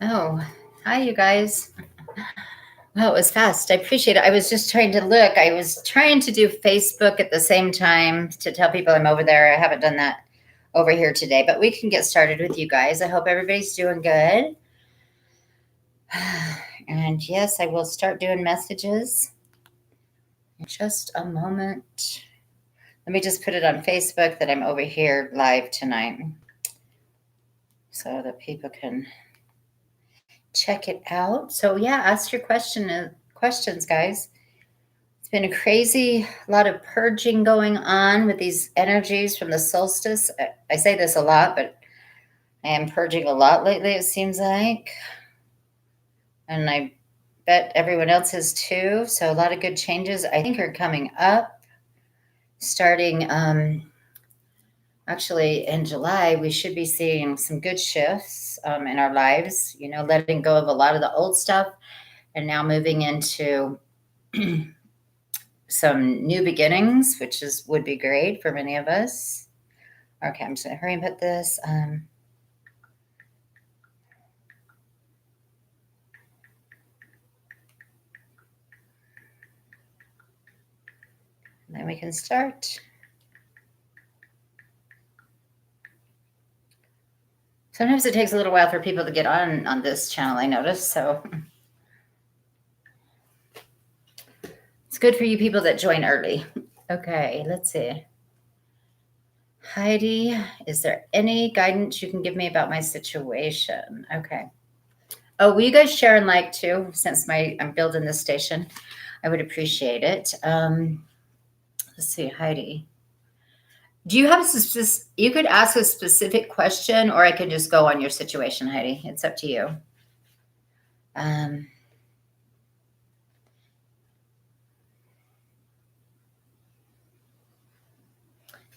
Oh, hi, you guys. Well, it was fast. I appreciate it. I was just trying to look. I was trying to do Facebook at the same time to tell people I'm over there. I haven't done that over here today, but we can get started with you guys. I hope everybody's doing good. And yes, I will start doing messages in just a moment. Let me just put it on Facebook that I'm over here live tonight so that people can check it out. So yeah, ask your questions, guys. It's been a crazy lot of purging going on with these energies from the solstice. I say this a lot, but I am purging a lot lately, it seems like. And I bet everyone else is too. So a lot of good changes I think are coming up. Starting actually in July, we should be seeing some good shifts in our lives, letting go of a lot of the old stuff and now moving into some new beginnings, which would be great for many of us. Okay, I'm just gonna hurry and put this. Then we can start. Sometimes it takes a little while for people to get on this channel, I notice. So it's good for you people that join early. Okay, let's see. Heidi, is there any guidance you can give me about my situation? Okay. Oh, will you guys share and like too? Since I'm building this station, I would appreciate it. Let's see, Heidi. Do you have you could ask a specific question, or I could just go on your situation, Heidi. It's up to you.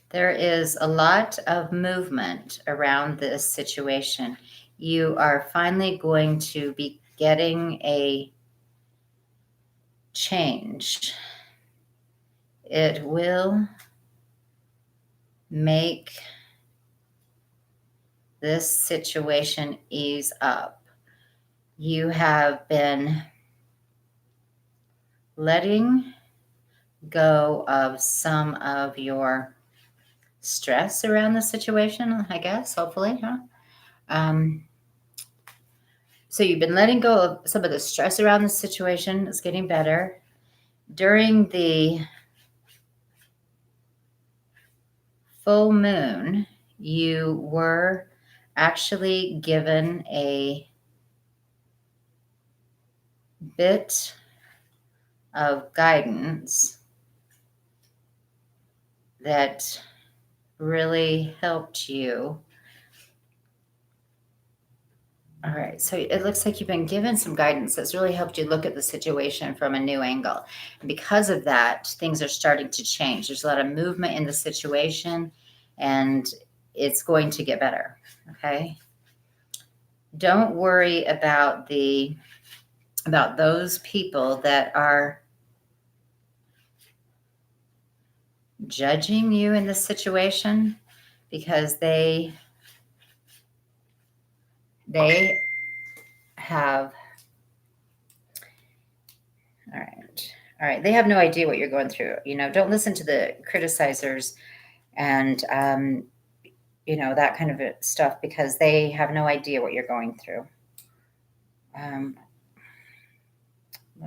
There is a lot of movement around this situation. You are finally going to be getting a change. It will make this situation ease up. You have been letting go of some of your stress around the situation, I guess, hopefully, huh? So you've been letting go of some of the stress around the situation. It's getting better. During the full moon, you were actually given a bit of guidance that really helped you. All right, so it looks like you've been given some guidance that's really helped you look at the situation from a new angle. And because of that, things are starting to change. There's a lot of movement in the situation, and it's going to get better, okay? Don't worry about those people that are judging you in this situation, because they have all right, they have no idea what you're going through. Don't listen to the criticizers and that kind of stuff, because they have no idea what you're going through. Let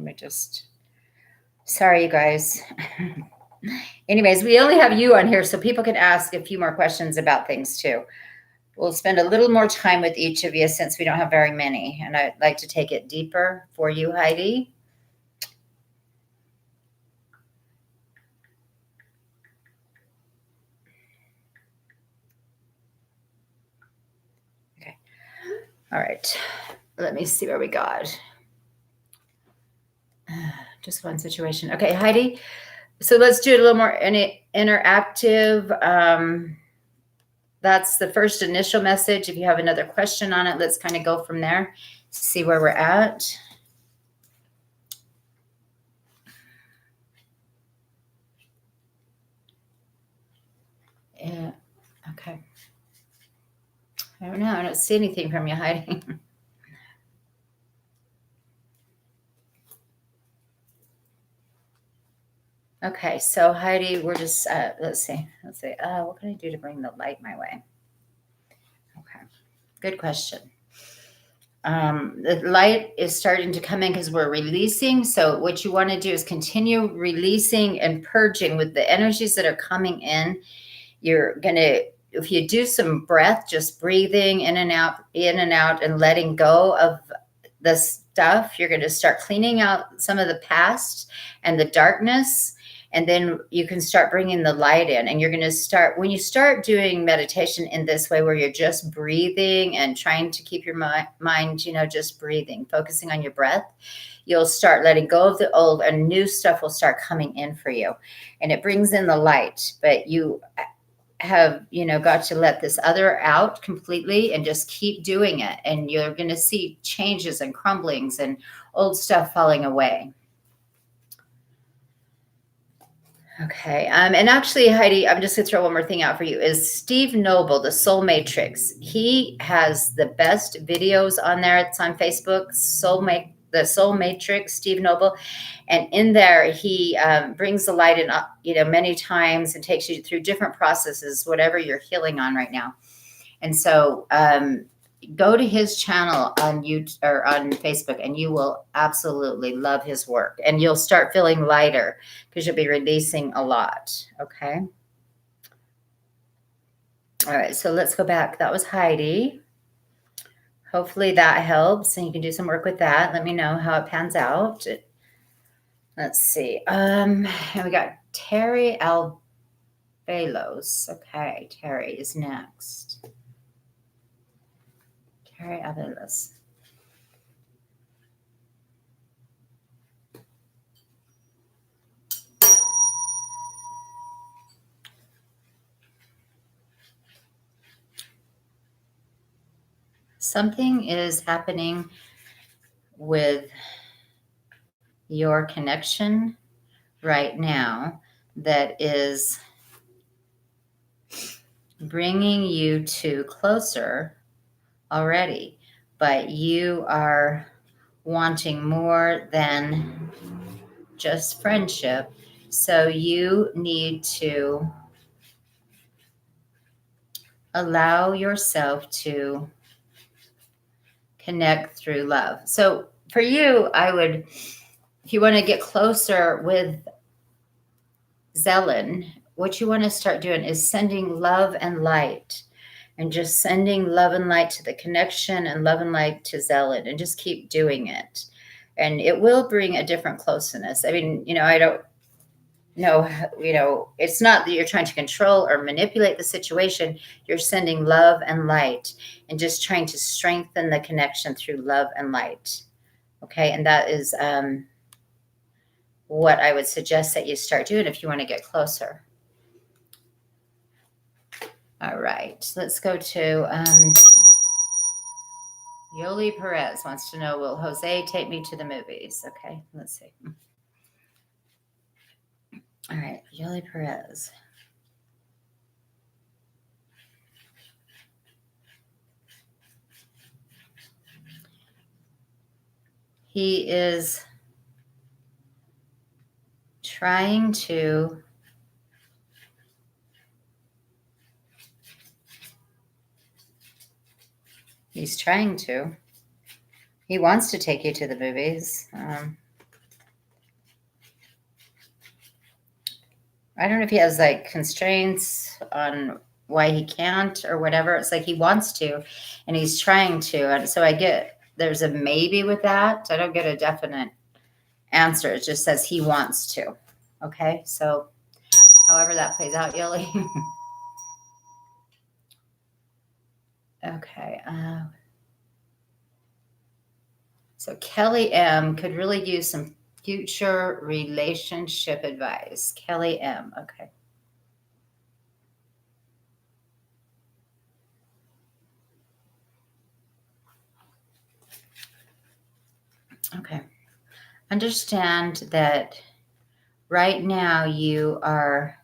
me just, sorry, you guys. Anyways, we only have you on here so people can ask a few more questions about things too. We'll spend a little more time with each of you since we don't have very many, and I'd like to take it deeper for you, Heidi. Okay. All right. Let me see where we got. Just one situation. Okay, Heidi. So let's do it a little more interactive. That's the first initial message. If you have another question on it, let's kind of go from there, see where we're at. Yeah. Okay. I don't know. I don't see anything from you, Heidi. Okay, so Heidi, we're just, let's see. What can I do to bring the light my way? Okay, good question. The light is starting to come in because we're releasing. So what you want to do is continue releasing and purging with the energies that are coming in. You're going to, if you do some breath, just breathing in and out and letting go of the stuff, you're going to start cleaning out some of the past and the darkness. And then you can start bringing the light in, and you're going to start, when you start doing meditation in this way, where you're just breathing and trying to keep your mind, just breathing, focusing on your breath, you'll start letting go of the old, and new stuff will start coming in for you. And it brings in the light, but you have, got to let this other out completely and just keep doing it. And you're going to see changes and crumblings and old stuff falling away. Okay. And actually, Heidi, I'm just going to throw one more thing out for you, is Steve Noble, the Soul Matrix. He has the best videos on there. It's on Facebook, the Soul Matrix, Steve Noble. And in there, he brings the light in, many times, and takes you through different processes, whatever you're healing on right now. And so go to his channel on YouTube or on Facebook, and you will absolutely love his work, and you'll start feeling lighter because you'll be releasing a lot. Okay. All right. So let's go back. That was Heidi. Hopefully that helps, and you can do some work with that. Let me know how it pans out. Let's see. And we got Terry Albalos. Okay. Terry is next. Terry Albalos. Something is happening with your connection right now that is bringing you to closer already, but you are wanting more than just friendship. So you need to allow yourself to connect through love. So for you, if you want to get closer with Zelen, what you want to start doing is sending love and light, and just sending love and light to the connection and love and light to Zelen, and just keep doing it. And it will bring a different closeness. I mean, I don't know, it's not that you're trying to control or manipulate the situation. You're sending love and light and just trying to strengthen the connection through love and light. Okay. And that is what I would suggest that you start doing if you want to get closer. All right. Let's go to Yoli Perez wants to know, will Jose take me to the movies? Okay. Let's see. All right. Yoli Perez. He is trying to he wants to take you to the movies. I don't know if he has like constraints on why he can't or whatever. It's like he wants to, and he's trying to. And so there's a maybe with that. I don't get a definite answer. It just says he wants to. Okay. So however that plays out, Yoli. Okay. So Kelly M could really use some future relationship advice. Kelly M. Okay. Okay. Understand that right now you are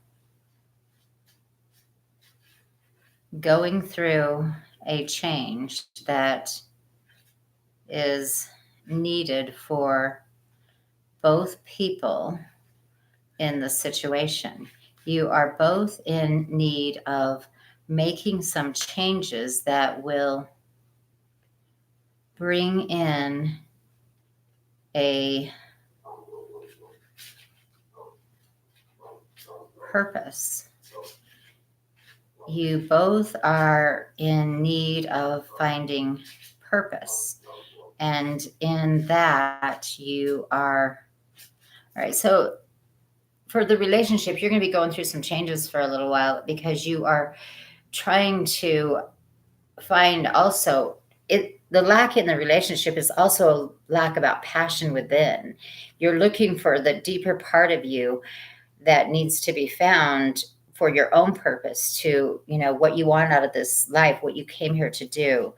going through a change that is needed for both people, in the situation. You are both in need of making some changes that will bring in a purpose. You both are in need of finding purpose. And in that, you are, all right. So for the relationship, you're going to be going through some changes for a little while because you are trying to find also the lack in the relationship is also a lack about passion within. You're looking for the deeper part of you that needs to be found for your own purpose, to, what you want out of this life, what you came here to do,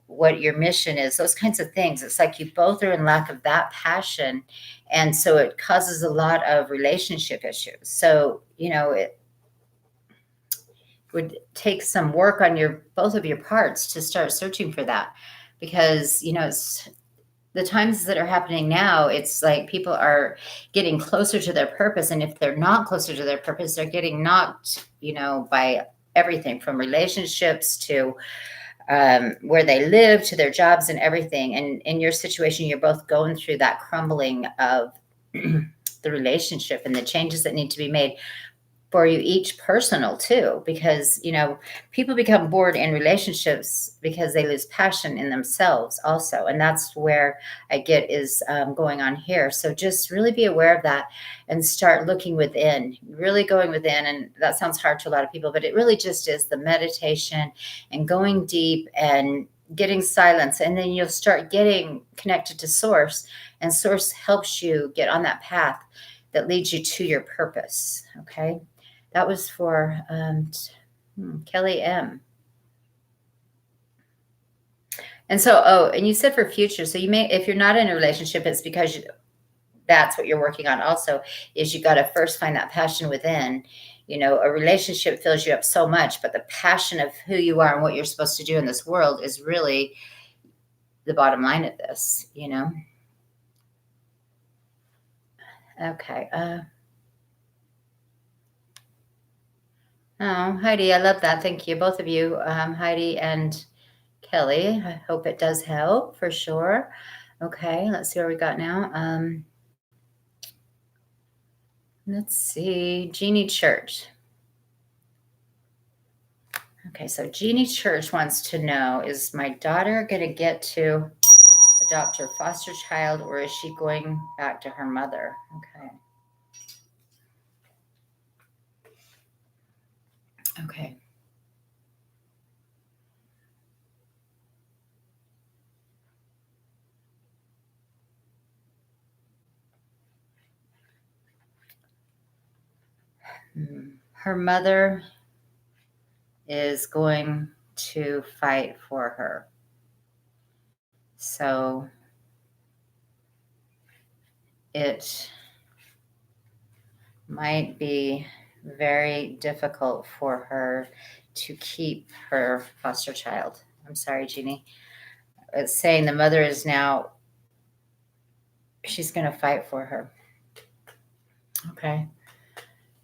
what your mission is, those kinds of things. It's like you both are in lack of that passion. And so it causes a lot of relationship issues. So, it would take some work on both of your parts to start searching for that, because, it's the times that are happening now. It's like people are getting closer to their purpose. And if they're not closer to their purpose, they're getting knocked, by everything from relationships to where they live, to their jobs and everything. And in your situation, you're both going through that crumbling of the relationship and the changes that need to be made for you each personal too, because, people become bored in relationships because they lose passion in themselves also. And that's where I get is going on here. So just really be aware of that and start looking within, really going within. And that sounds hard to a lot of people, but it really just is the meditation and going deep and getting silence. And then you'll start getting connected to source, and source helps you get on that path that leads you to your purpose. Okay. That was for Kelly M. And so, and you said for future. So you may, if you're not in a relationship, it's because that's what you're working on also, is you got to first find that passion within. A relationship fills you up so much, but the passion of who you are and what you're supposed to do in this world is really the bottom line of this, Okay. Oh, Heidi, I love that. Thank you, both of you, Heidi and Kelly. I hope it does help for sure. Okay, let's see where we got now. Let's see, Jeannie Church. Okay, so Jeannie Church wants to know, is my daughter going to get to adopt her foster child, or is she going back to her mother? Okay. Okay. Her mother is going to fight for her. So it might be very difficult for her to keep her foster child. I'm sorry, Jeannie. It's saying the mother is now, she's going to fight for her. Okay.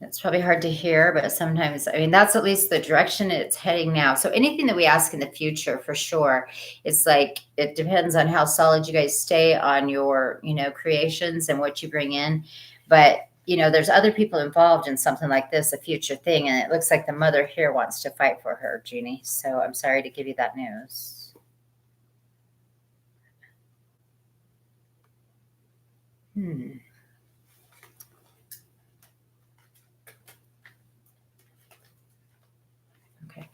It's probably hard to hear, but sometimes, that's at least the direction it's heading now. So anything that we ask in the future, for sure, it's like, it depends on how solid you guys stay on your, creations and what you bring in. But, there's other people involved in something like this, a future thing. And it looks like the mother here wants to fight for her, Jeannie. So I'm sorry to give you that news. Okay.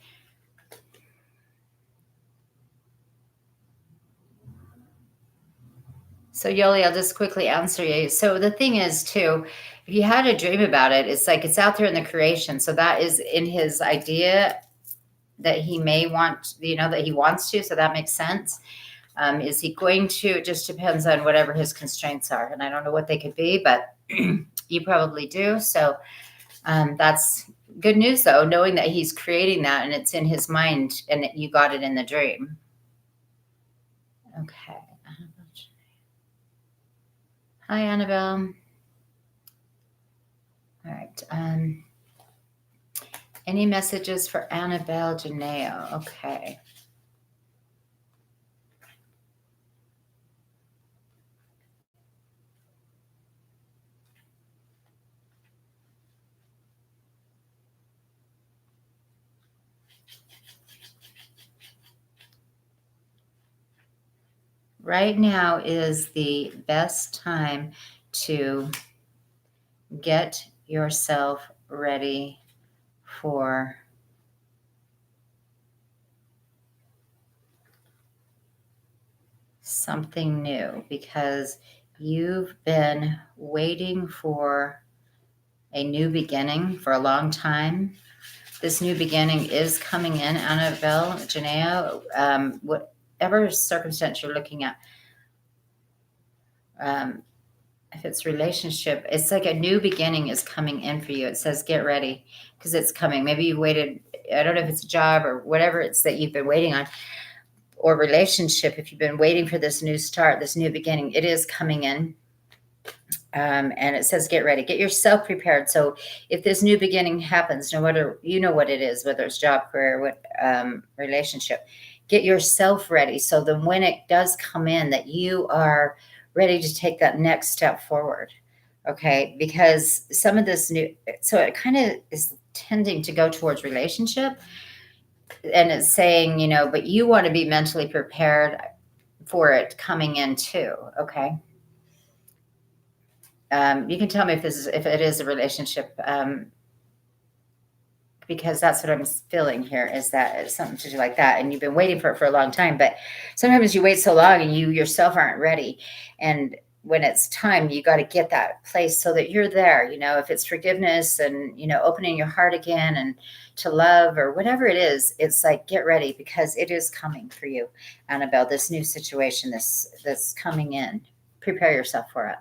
So Yoli, I'll just quickly answer you. So the thing is too, if you had a dream about it, it's like it's out there in the creation. So that is in his idea that he may want, that he wants to. So that makes sense. Is he going to? It just depends on whatever his constraints are. And I don't know what they could be, but you probably do. So that's good news, though, knowing that he's creating that and it's in his mind and that you got it in the dream. Okay. Hi, Annabelle. All right. Any messages for Annabelle Janeo? Okay. Right now is the best time to get yourself ready for something new, because you've been waiting for a new beginning for a long time. This new beginning is coming in, Annabelle Janeo. Whatever circumstance you're looking at, if it's relationship, it's like a new beginning is coming in for you. It says get ready because it's coming. Maybe you waited, I don't know if it's a job or whatever it's that you've been waiting on, or relationship. If you've been waiting for this new start, this new beginning, it is coming in. And it says get ready, get yourself prepared. So if this new beginning happens, no matter, you know what it is, whether it's job, career, what relationship, get yourself ready. So then when it does come in, that you are ready to take that next step forward. Okay. Because some of this new, so it kind of is tending to go towards relationship, and it's saying, but you want to be mentally prepared for it coming in too. Okay. You can tell me if it is a relationship, because that's what I'm feeling here, is that it's something to do like that. And you've been waiting for it for a long time, but sometimes you wait so long and you yourself aren't ready. And when it's time, you got to get that place so that you're there, if it's forgiveness and, opening your heart again and to love or whatever it is, it's like, get ready because it is coming for you, Annabelle, this new situation, that's coming in. Prepare yourself for it.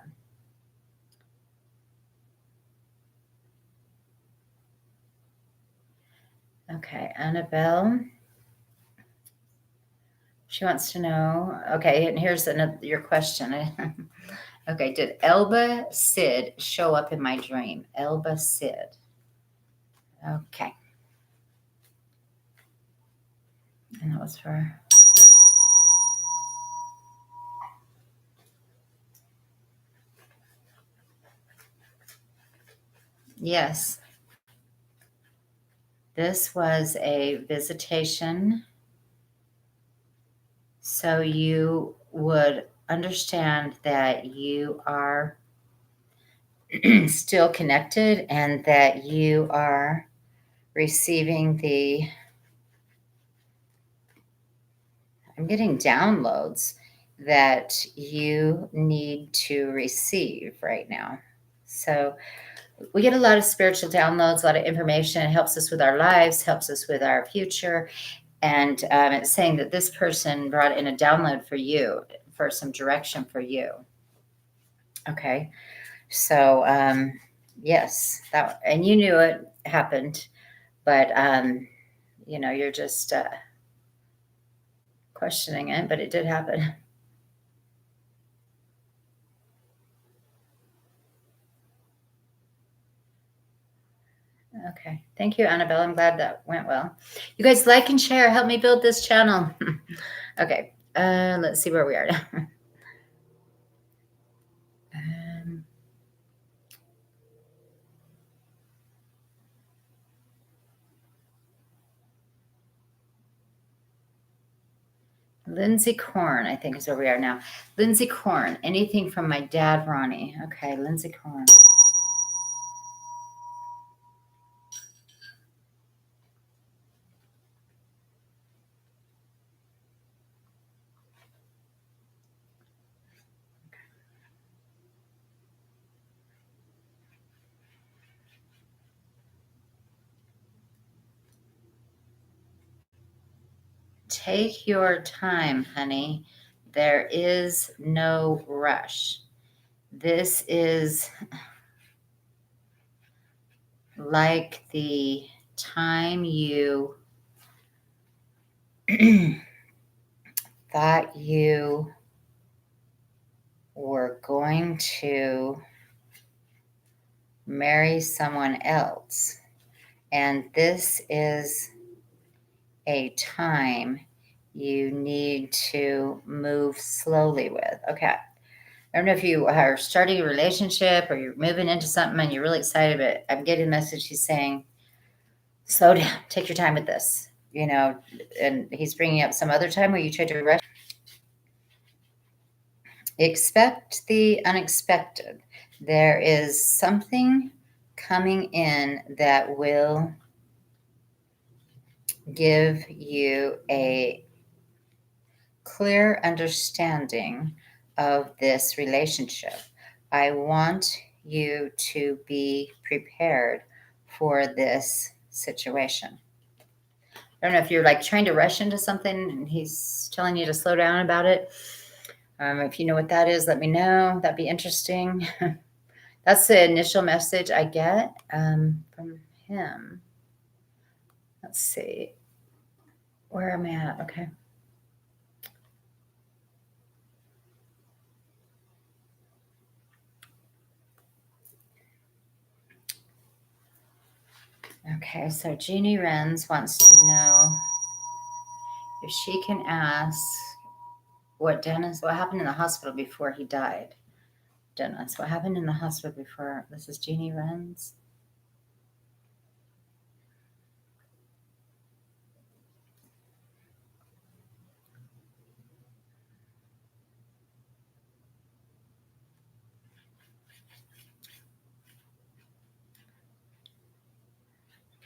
Okay, Annabelle. She wants to know. Okay, and here's your question. Okay, did Elba Sid show up in my dream? Elba Sid. Okay. And that was for. Yes. This was a visitation. So you would understand that you are still connected and that you are receiving I'm getting downloads that you need to receive right now. So we get a lot of spiritual downloads, a lot of information. It helps us with our lives, helps us with our future. And it's saying that this person brought in a download for you, for some direction for you. Okay. So, yes, and you knew it happened, but, you're just questioning it, but it did happen. Okay. Thank you, Annabelle. I'm glad that went well. You guys like and share. Help me build this channel. Okay. Let's see where we are now. Lindsay Korn, I think, is where we are now. Lindsay Korn. Anything from my dad, Ronnie. Okay, Lindsay Korn. Take your time, honey. There is no rush. This is like the time you thought you were going to marry someone else. And this is a time you need to move slowly with. Okay. I don't know if you are starting a relationship or you're moving into something and you're really excited, but I'm getting a message. He's saying, slow down, take your time with this, and he's bringing up some other time where you tried to rush. Expect the unexpected. There is something coming in that will give you a clear understanding of this relationship. I want you to be prepared for this situation. I don't know if you're like trying to rush into something and he's telling you to slow down about it. If you know what that is, let me know. That'd be interesting. That's the initial message I get from him. Let's see. Where am I at? Okay. Okay, so Jeannie Renz wants to know if she can ask what happened in the hospital before he died. Dennis, what happened in the hospital before? This is Jeannie Renz.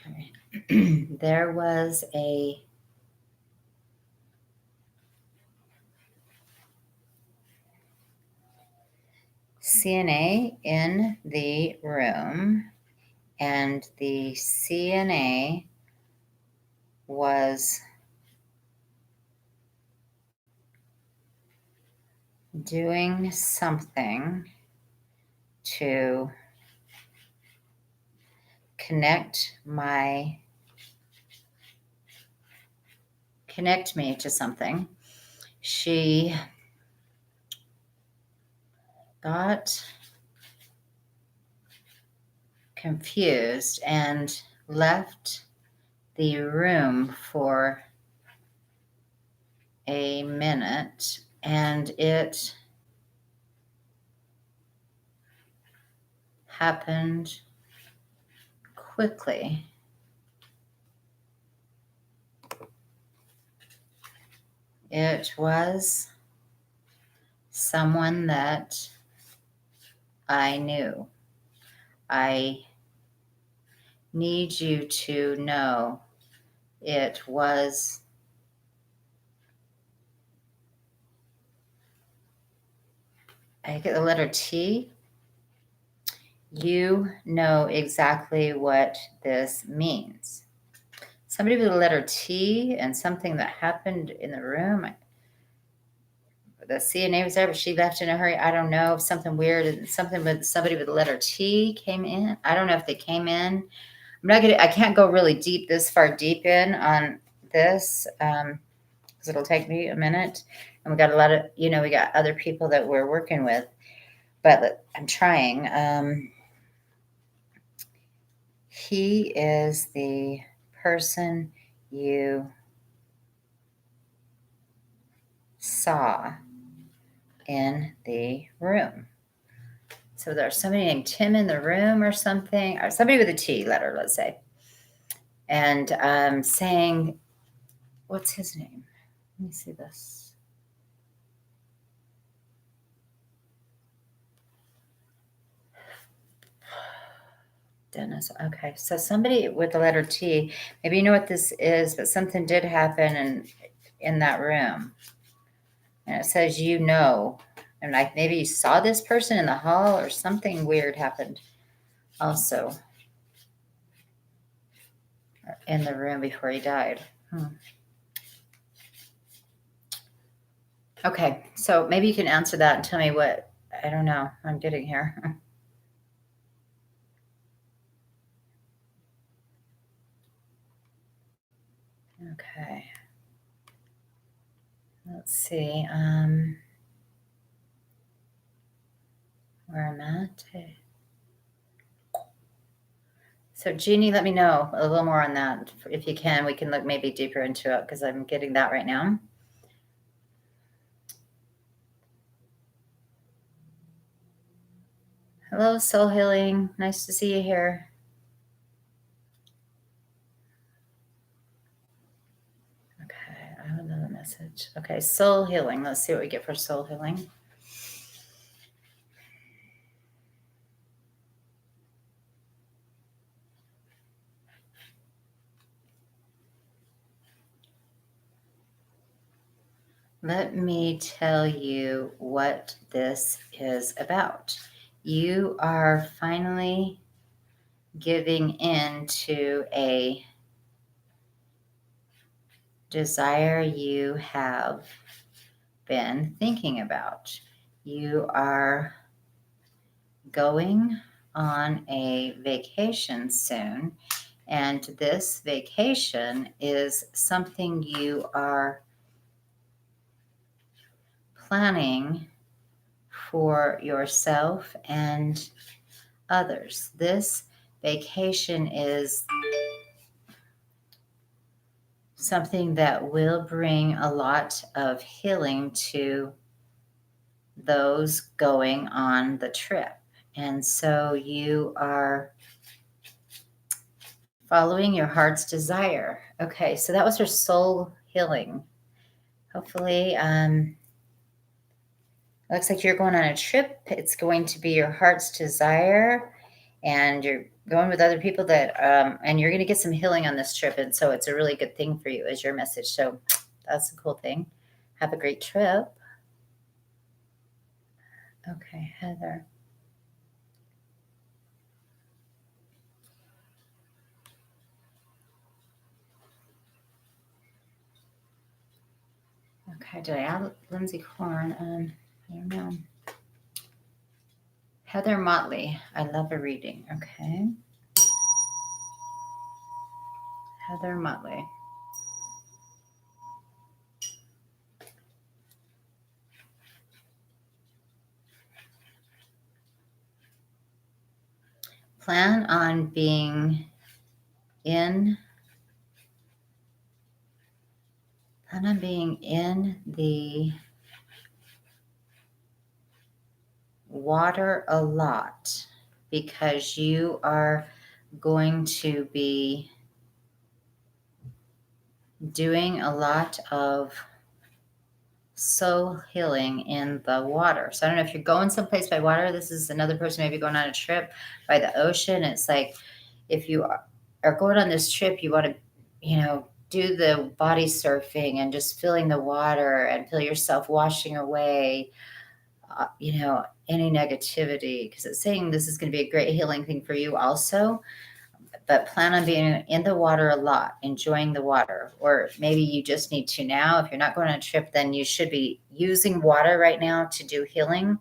Okay. There was a CNA in the room, and the CNA was doing something to connect me to something. She got confused and left the room for a minute, and it happened quickly. It was someone that I knew. I need you to know it was I get the letter T. You know exactly what this means. Somebody with the letter T and something that happened in the room. The CNA was there, but she left in a hurry. I don't know if something weird and something with somebody with the letter T came in. I don't know if they came in. I can't go really this far deep in on this because it'll take me a minute. And we got a lot of, we got other people that we're working with, but I'm trying. He is the person you saw in the room. So there's somebody named Tim in the room or something, or somebody with a T letter, let's say. And saying, what's his name? Let me see this. Dennis. Okay. So somebody with the letter T, maybe you know what this is, but something did happen in that room. And it says, and like maybe you saw this person in the hall or something weird happened also in the room before he died. Okay. So maybe you can answer that and tell me what, I don't know, I'm getting here. Okay. Let's see. Where I'm at. So Jeannie, let me know a little more on that. If you can, we can look maybe deeper into it because I'm getting that right now. Hello, Soul Healing. Nice to see you here. Okay, I have another message. Okay, Soul Healing. Let's see what we get for Soul Healing. Let me tell you what this is about. You are finally giving in to a desire you have been thinking about. You are going on a vacation soon, and this vacation is something you are planning for yourself and others. This vacation is something that will bring a lot of healing to those going on the trip. And so you are following your heart's desire. Okay, so that was her soul healing. Hopefully, looks like you're going on a trip. It's going to be your heart's desire, and you're going with other people that, and you're going to get some healing on this trip. And so it's a really good thing for you, is your message. So that's a cool thing. Have a great trip. Okay, Heather. Okay, did I add Lindsay Korn? I don't know. Heather Motley. I love a reading. Okay. Heather Motley. Plan on being in the water a lot, because you are going to be doing a lot of soul healing in the water. So I don't know if you're going someplace by water. This is another person maybe going on a trip by the ocean. It's like, if you are going on this trip, you want to, do the body surfing and just feeling the water and feel yourself washing away, any negativity, because it's saying this is going to be a great healing thing for you also. But plan on being in the water a lot, enjoying the water. Or maybe you just need to now. If you're not going on a trip, then you should be using water right now to do healing.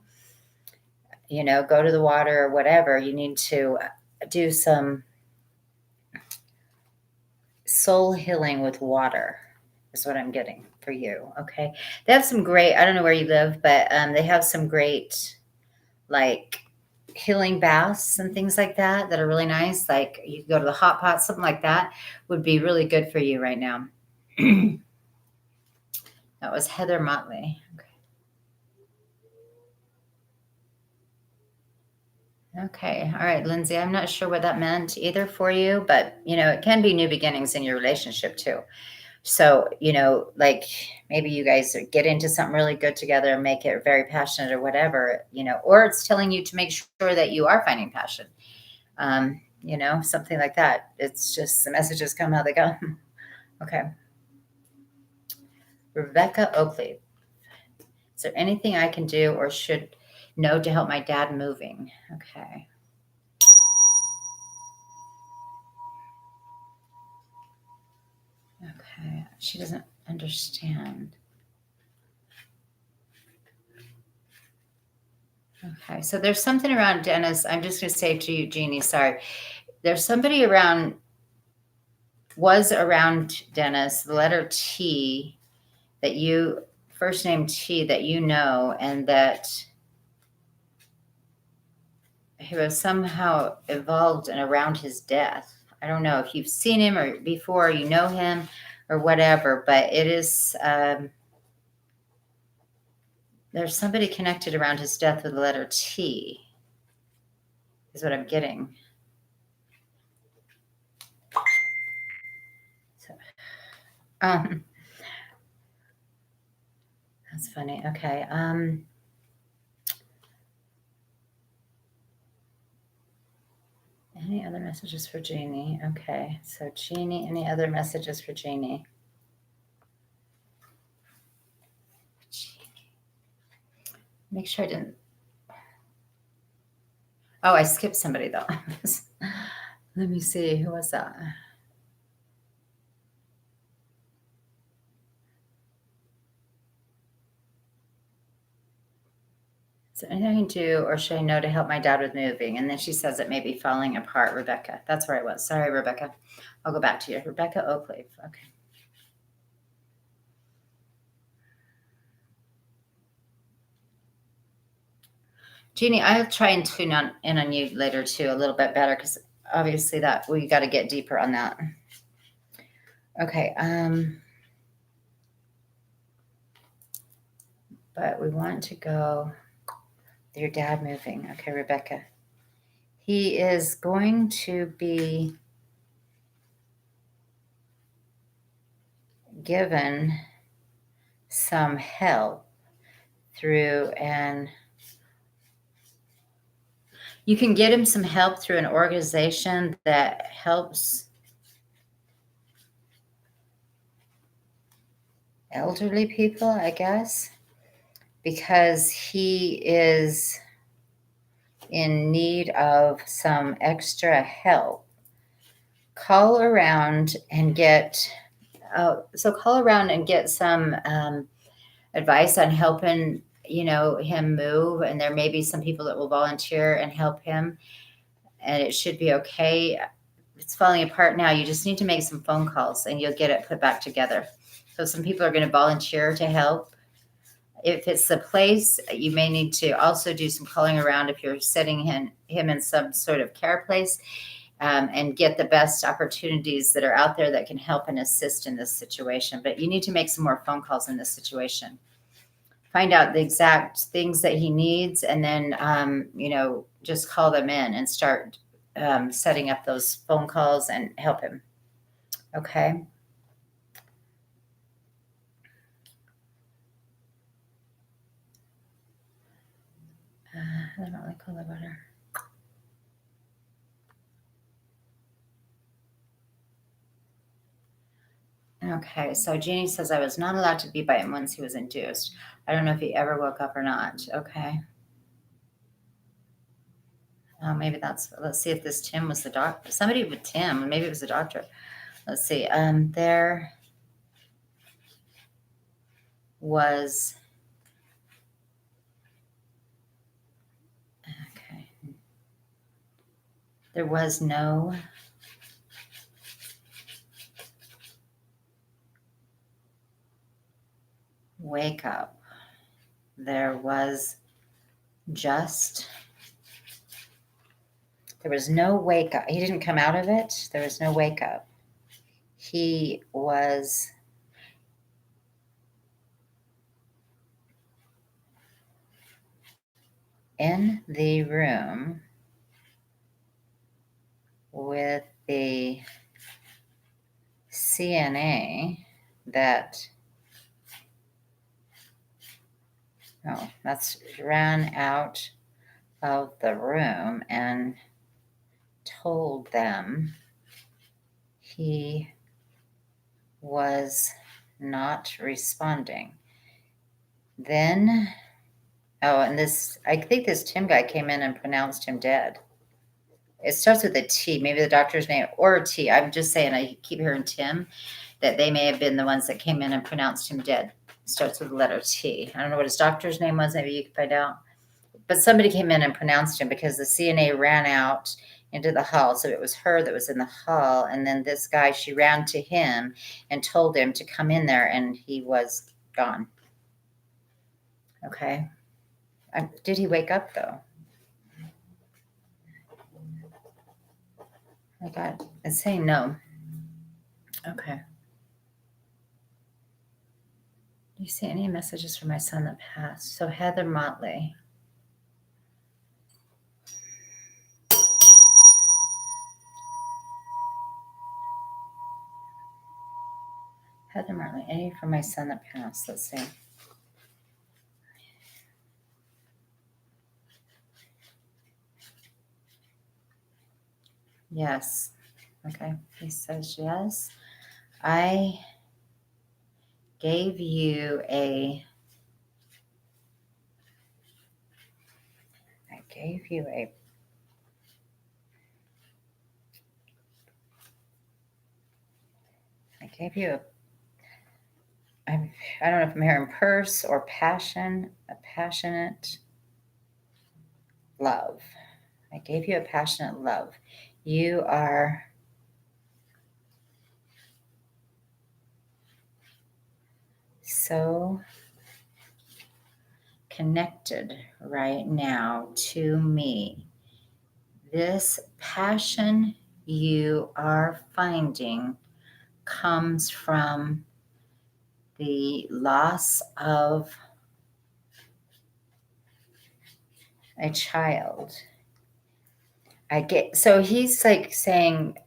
Go to the water or whatever. You need to do some soul healing with water, is what I'm getting for you. Okay. They have some great, I don't know where you live, but they have some great, like, healing baths and things like that are really nice. Like, you can go to the hot pot, something like that would be really good for you right now. That was Heather Motley. Okay. All right, Lindsay, I'm not sure what that meant either for you, but it can be new beginnings in your relationship too. So, like, maybe you guys get into something really good together and make it very passionate or whatever, or it's telling you to make sure that you are finding passion. Something like that. It's just the messages come how they go. Okay. Rebecca Oakley. Is there anything I can do or should know to help my dad moving? Okay. Okay. She doesn't understand. Okay. So there's something around Dennis. I'm just going to say to you, Jeannie, sorry. There's somebody was around Dennis, the letter T, that you, first name T, that and that he was somehow involved and around his death. I don't know if you've seen him or before, you know him or whatever, but it is, there's somebody connected around his death with the letter T, is what I'm getting. So, that's funny. Okay. Any other messages for Jeannie? Okay. So Jeannie, any other messages for Jeannie? Make sure I didn't. Oh, I skipped somebody though. Let me see. Who was that? Is there anything I can do or should I know to help my dad with moving? And then she says it may be falling apart, Rebecca. That's where I was. Sorry, Rebecca. I'll go back to you. Rebecca Oakley. Okay. Jeannie, I'll try and tune in on you later too, a little bit better, because obviously that we got to get deeper on that. Okay. But we want to go your dad moving. Okay, Rebecca. He is going to be given some help through you can get him some help through an organization that helps elderly people, I guess, because he is in need of some extra help. Call around and get some advice on helping him move, and there may be some people that will volunteer and help him, and it should be okay. It's falling apart now. You just need to make some phone calls and you'll get it put back together. So some people are going to volunteer to help. If it's the place, you may need to also do some calling around if you're setting him in some sort of care place, and get the best opportunities that are out there that can help and assist in this situation. But you need to make some more phone calls in this situation. Find out the exact things that he needs, and then, just call them in and start setting up those phone calls and help him. Okay. I don't like cola butter. Okay, so Jeannie says I was not allowed to be by him once he was induced. I don't know if he ever woke up or not. Okay. Maybe let's see if this Tim was the doctor. Somebody with Tim, maybe it was the doctor. Let's see. There was, okay. There was no wake up. There was no wake up. He didn't come out of it. There was no wake up. He was in the room with the CNA that's ran out of the room and told them he was not responding. Then, and I think this Tim guy came in and pronounced him dead. It starts with a T, maybe the doctor's name or a T. I'm just saying, I keep hearing Tim, that they may have been the ones that came in and pronounced him dead. It starts with the letter T. I don't know what his doctor's name was. Maybe you can find out. But somebody came in and pronounced him because the CNA ran out into the hall. So it was her that was in the hall. And then this guy, she ran to him and told him to come in there, and he was gone. Okay. Did he wake up though? I got it's saying no. Okay. Do you see any messages from my son that passed? So Heather Motley. Heather Motley, any from my son that passed? Let's see. Yes. Okay. He says yes. I gave you a I gave you a I gave you a I don't know if I'm hearing purse or passion, a passionate love. I gave you a passionate love. You are so connected right now to me. This passion you are finding comes from the loss of a child. I get so he's like saying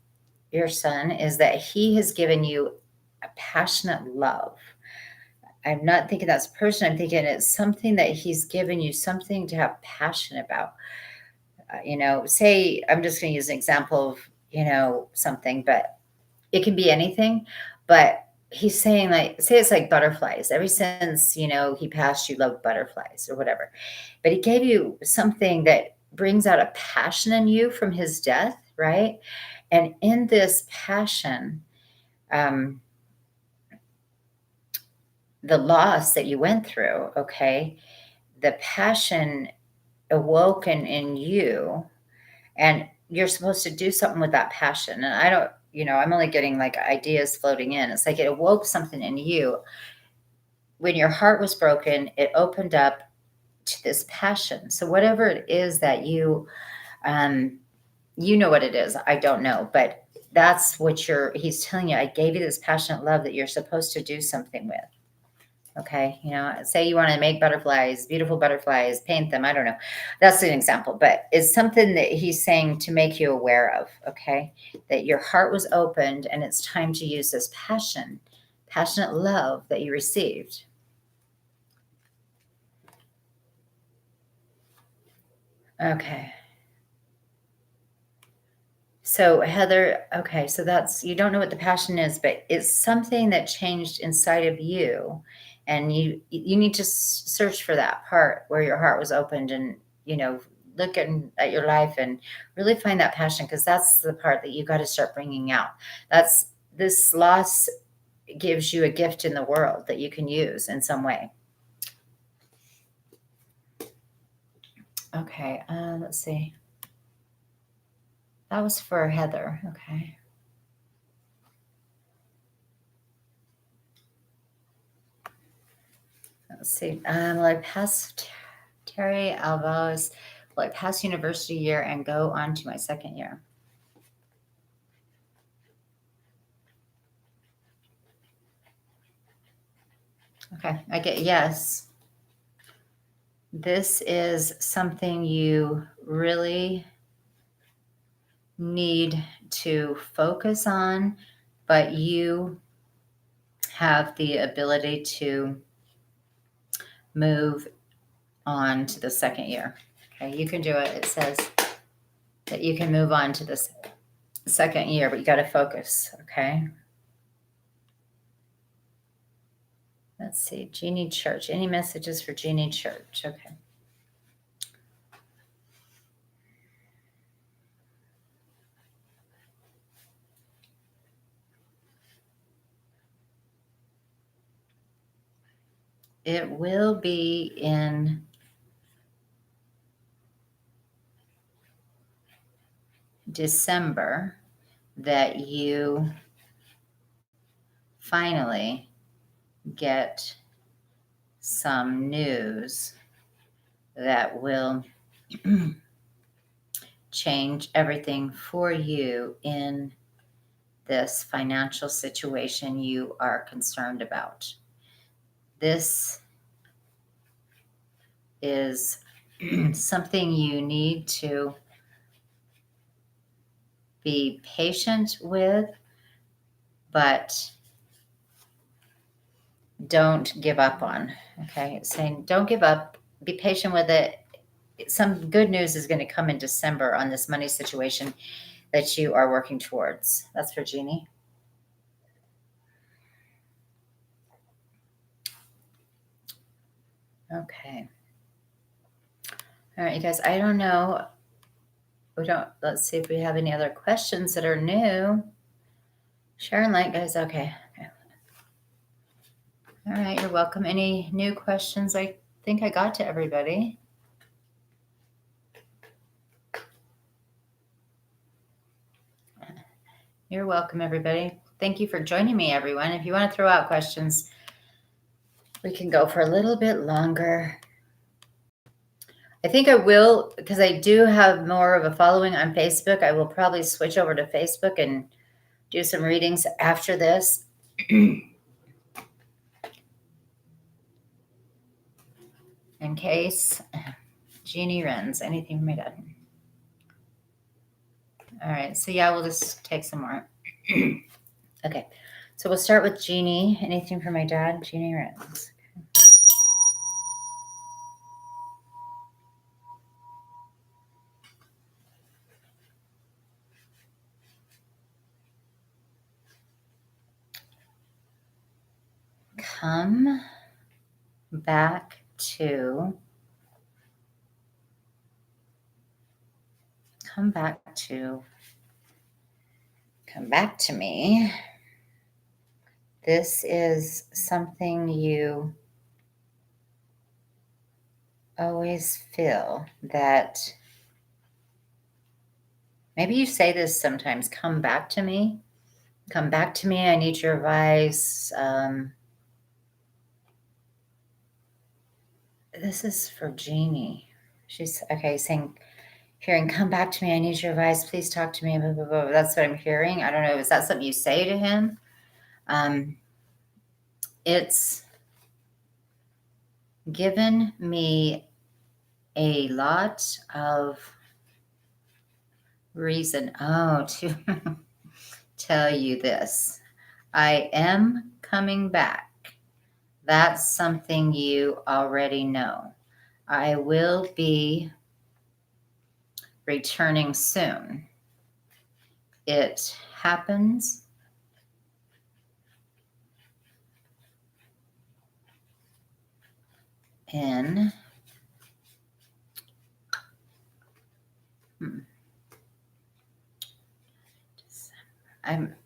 your son is that he has given you a passionate love. I'm not thinking that's a person. I'm thinking it's something that he's given you something to have passion about. Say I'm just going to use an example of something, but it can be anything. But he's saying like, say it's like butterflies. Ever since he passed, you love butterflies or whatever. But he gave you something that brings out a passion in you from his death, right? And in this passion, um, the loss that you went through, okay, the passion awoken in you, and you're supposed to do something with that passion. And I don't, I'm only getting like ideas floating in. It's like it awoke something in you. When your heart was broken, it opened up to this passion. So whatever it is that you know what it is. I don't know, but that's what he's telling you. I gave you this passionate love that you're supposed to do something with. Okay. Say you want to make butterflies, beautiful butterflies, paint them. I don't know. That's an example, but it's something that he's saying to make you aware of. Okay. That your heart was opened and it's time to use this passionate love that you received. Okay. So Heather, okay, so you don't know what the passion is, but it's something that changed inside of you, and you need to search for that part where your heart was opened, and look at your life and really find that passion, because that's the part that you got to start bringing out. That's this loss gives you a gift in the world that you can use in some way. Okay, let's see. That was for Heather. Okay. Let's see. Will I pass Terry Alvarez? Will I pass university year and go on to my second year? Okay, I get yes. This is something you really need to focus on, but you have the ability to move on to the second year. Okay, you can do it. It says that you can move on to this second year, but you got to focus. Okay. Let's see. Jeannie Church. Any messages for Jeannie Church? Okay. It will be in December that you finally get some news that will change everything for you in this financial situation you are concerned about. This is something you need to be patient with, but don't give up on. Okay, it's saying don't give up, be patient with it. Some good news is going to come in December on this money situation that you are working towards. That's for Jeannie. Okay. All right, you guys, I don't know. Let's see if we have any other questions that are new. Sharon Light, guys. Okay. All right, you're welcome. Any new questions? I think I got to everybody. You're welcome, everybody. Thank you for joining me, everyone. If you want to throw out questions, we can go for a little bit longer. I think I will, because I do have more of a following on Facebook. I will probably switch over to Facebook and do some readings after this. In case Jeannie Renz, anything from my dad. All right, so yeah, we'll just take some more. Okay, so we'll start with Jeannie. Anything from my dad? Jeannie Renz. Come back to me. This is something you always feel that maybe you say this sometimes, come back to me. Come back to me. I need your advice. This is for Jeannie. She's okay, hearing, come back to me. I need your advice. Please talk to me. Blah, blah, blah. That's what I'm hearing. I don't know. Is that something you say to him? It's given me a lot of reason to tell you this. I am coming back. That's something you already know. I will be returning soon. It happens in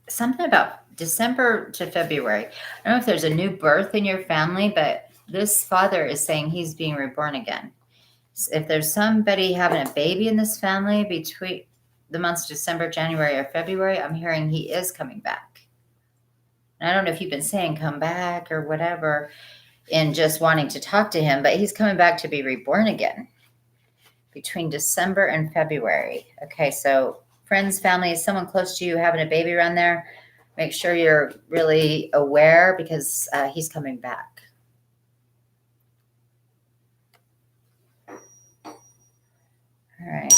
something about December to February. I don't know if there's a new birth in your family, but this father is saying he's being reborn again. So if there's somebody having a baby in this family between the months December, January, or February, I'm hearing he is coming back. And I don't know if you've been saying come back or whatever and just wanting to talk to him, but he's coming back to be reborn again between December and February. Okay, so friends, family, someone close to you having a baby around there, make sure you're really aware because he's coming back. All right.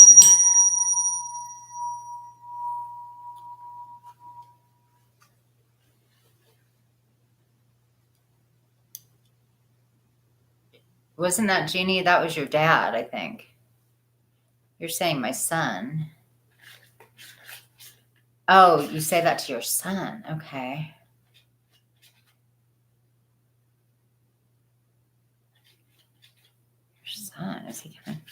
Wasn't that Jeannie? That was your dad, I think. You're saying my son. Oh, you say that to your son. Okay. Your son, is he coming?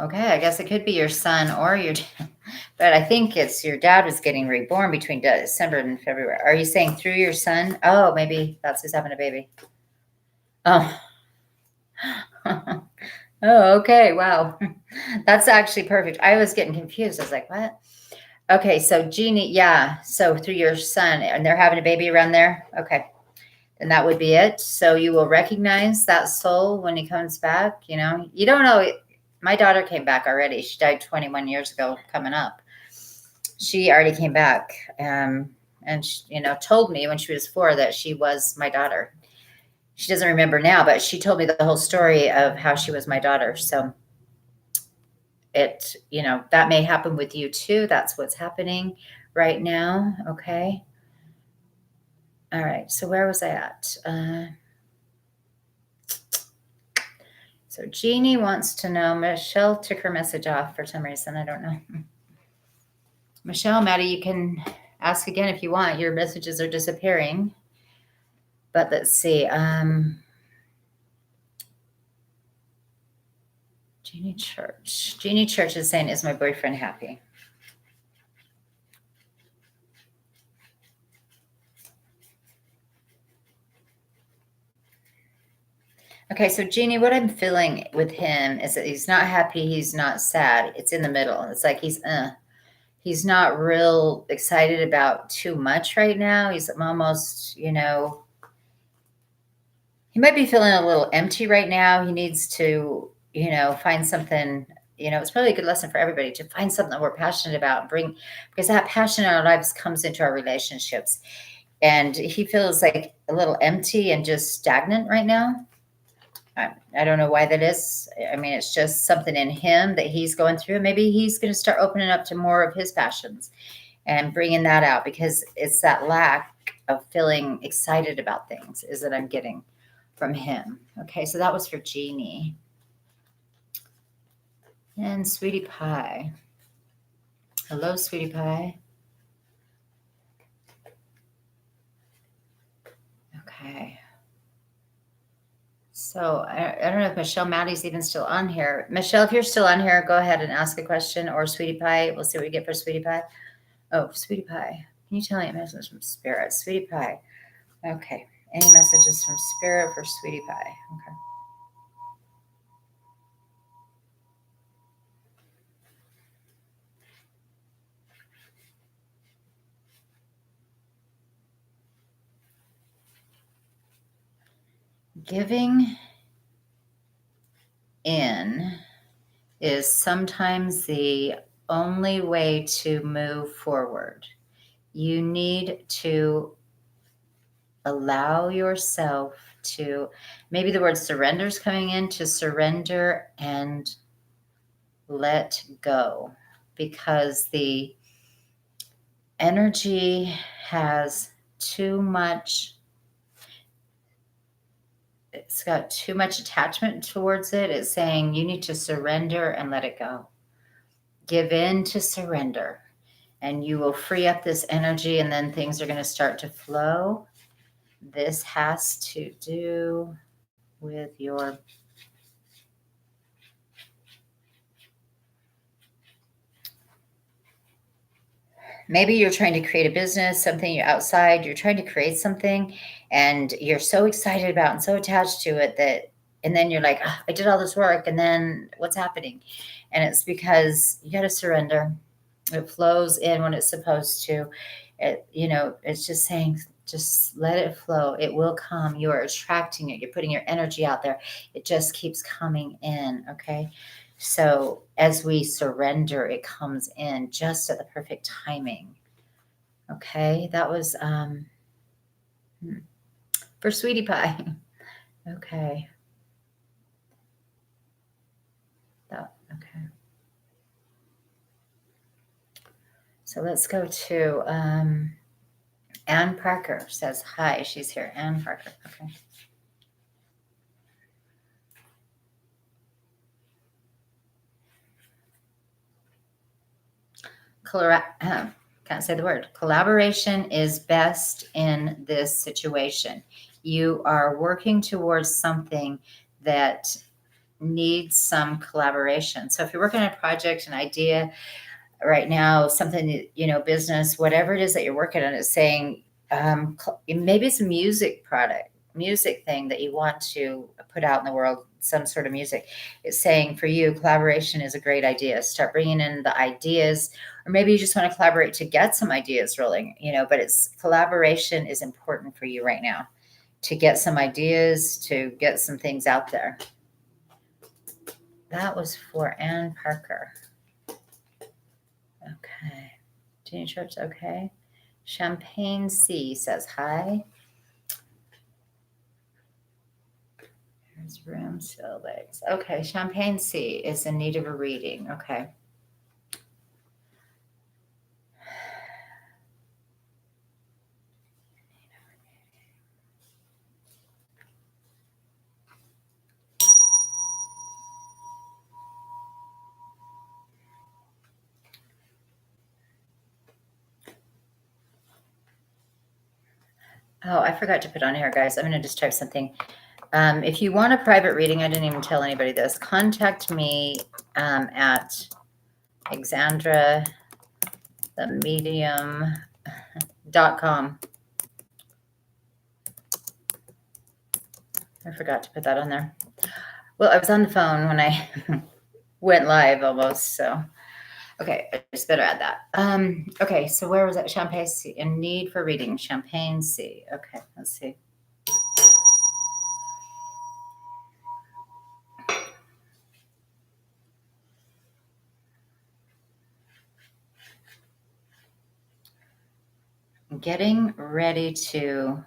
Okay, I guess it could be your son or your dad. But I think it's your dad was getting reborn between December and February. Are you saying through your son? Oh, maybe that's who's having a baby. Oh. Oh, okay. Wow. That's actually perfect. I was getting confused. I was like, what? Okay, so Jeannie, yeah. So through your son, and they're having a baby around there? Okay. And that would be it. So you will recognize that soul when he comes back. You know, you don't know. My daughter came back already. She died 21 years ago, coming up. She already came back, and she, told me when she was 4 that she was my daughter. She doesn't remember now, but she told me the whole story of how she was my daughter. So that may happen with you too. That's what's happening right now. Okay. All right. So where was I at? So Jeannie wants to know, Michelle took her message off for some reason. I don't know. Michelle, Maddie, you can ask again if you want. Your messages are disappearing. But let's see. Jeannie Church. Jeannie Church is saying, is my boyfriend happy? Okay, so Jeannie, what I'm feeling with him is that he's not happy, he's not sad. It's in the middle. It's like he's not real excited about too much right now. He's almost, he might be feeling a little empty right now. He needs to, find something, it's probably a good lesson for everybody to find something that we're passionate about and because that passion in our lives comes into our relationships. And he feels like a little empty and just stagnant right now. I don't know why that is. I mean, it's just something in him that he's going through. Maybe he's going to start opening up to more of his passions and bringing that out, because it's that lack of feeling excited about things is that I'm getting from him. Okay, so that was for Jeannie. And Sweetie Pie. Hello, Sweetie Pie. Okay. So I don't know if Michelle Maddie's even still on here. Michelle, if you're still on here, go ahead and ask a question, or Sweetie Pie. We'll see what we get for Sweetie Pie. Oh, Sweetie Pie. Can you tell me a message from Spirit? Sweetie Pie. Okay. Any messages from Spirit for Sweetie Pie? Okay. Giving in is sometimes the only way to move forward. You need to allow yourself to, maybe the word surrender is coming in, to surrender and let go, because the energy has too much, it's got too much attachment towards it. It's saying you need to surrender and let it go. Give in to surrender, and you will free up this energy, and then things are going to start to flow. This has to do with your maybe you're trying to create a business, something you're outside, you're trying to create something, and you're so excited about and so attached to it and then you're like, oh, I did all this work, and then what's happening? And it's because you got to surrender. It flows in when it's supposed to. It's just saying, just let it flow. It will come. You are attracting it. You're putting your energy out there. It just keeps coming in. Okay. So as we surrender, it comes in just at the perfect timing. Okay. That was for Sweetie Pie. Okay. Okay. So let's go to Ann Parker says hi. She's here. Ann Parker. Okay. Can't say the word. Collaboration is best in this situation. You are working towards something that needs some collaboration. So if you're working on a project, an idea right now, something, business, whatever it is that you're working on, is saying, maybe it's a music thing that you want to put out in the world, some sort of music. It's saying for you, collaboration is a great idea. Start bringing in the ideas, or maybe you just want to collaborate to get some ideas rolling, but collaboration is important for you right now, to get some ideas, to get some things out there. That was for Ann Parker. Okay. Tina Church, okay. Champagne C says hi. There's room still legs. Okay, Champagne C is in need of a reading. Okay. Oh, I forgot to put on here, guys. I'm going to just type something. If you want a private reading, I didn't even tell anybody this. Contact me at exandrathemedium.com. I forgot to put that on there. Well, I was on the phone when I went live almost, so. Okay, I just better add that. Okay, so where was that? Champagne C. In need for reading. Champagne C. Okay, let's see. Getting ready to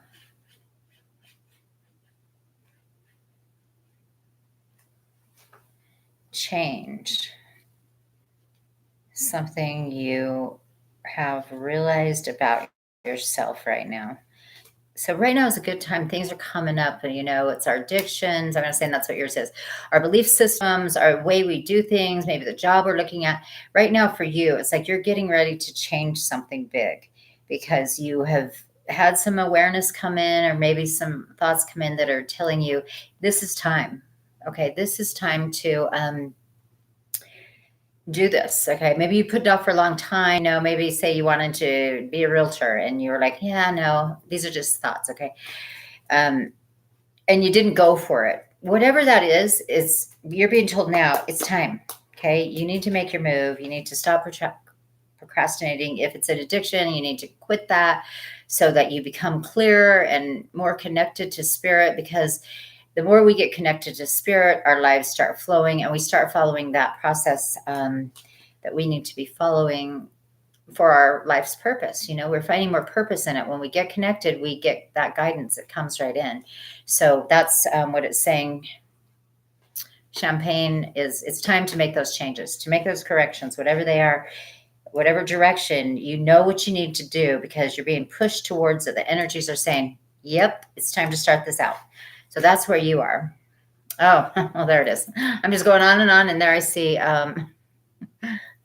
change something you have realized about yourself right now. So right now is a good time. Things are coming up, and it's our addictions. I'm not saying that's what yours is. Our belief systems, our way we do things, maybe the job we're looking at. Right now for you, it's like you're getting ready to change something big because you have had some awareness come in, or maybe some thoughts come in that are telling you this is time. Okay, this is time to do this. Okay, maybe you put it off for a long time. Maybe say you wanted to be a realtor and you were like, yeah, no, these are just thoughts. Okay. And you didn't go for it. Whatever that is you're being told now it's time. Okay. You need to make your move. You need to stop procrastinating. If it's an addiction, you need to quit that so that you become clearer and more connected to spirit, because the more we get connected to spirit, our lives start flowing, and we start following that process that we need to be following for our life's purpose. We're finding more purpose in it. When we get connected, we get that guidance. It comes right in. So that's what it's saying. Champagne is, it's time to make those changes, to make those corrections, whatever they are, whatever direction, what you need to do, because you're being pushed towards it. The energies are saying, yep, it's time to start this out. So that's where you are. Oh, well, there it is. I'm just going on, and there I see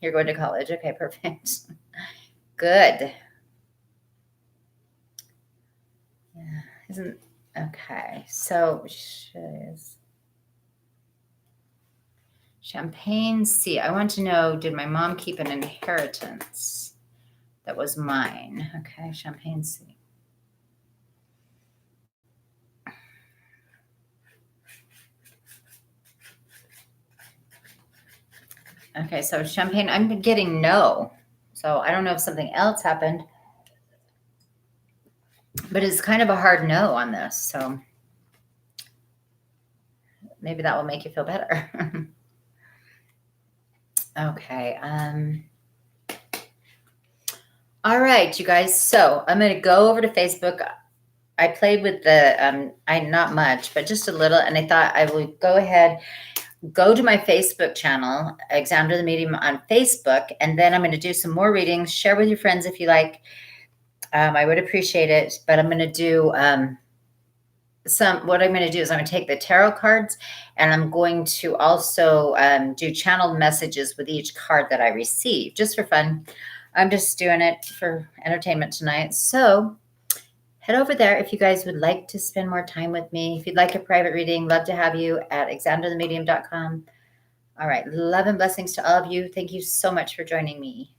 you're going to college. Okay, perfect. Good. Yeah, okay. So Champagne C. I want to know, did my mom keep an inheritance that was mine? Okay, Champagne C. Okay, so Champagne, I'm getting no. So I don't know if something else happened, but it's kind of a hard no on this. So maybe that will make you feel better. Okay. All right, you guys. So I'm going to go over to Facebook. I played with the, not much, but just a little. And I thought I would go ahead, go to my Facebook channel, Exandra the Medium on Facebook. And then I'm going to do some more readings. Share with your friends if you like. I would appreciate it. But I'm going to do what I'm going to do is I'm going to take the tarot cards, and I'm going to also do channeled messages with each card that I receive, just for fun. I'm just doing it for entertainment tonight. So head over there if you guys would like to spend more time with me. If you'd like a private reading, love to have you at exandrathemedium.com. All right. Love and blessings to all of you. Thank you so much for joining me.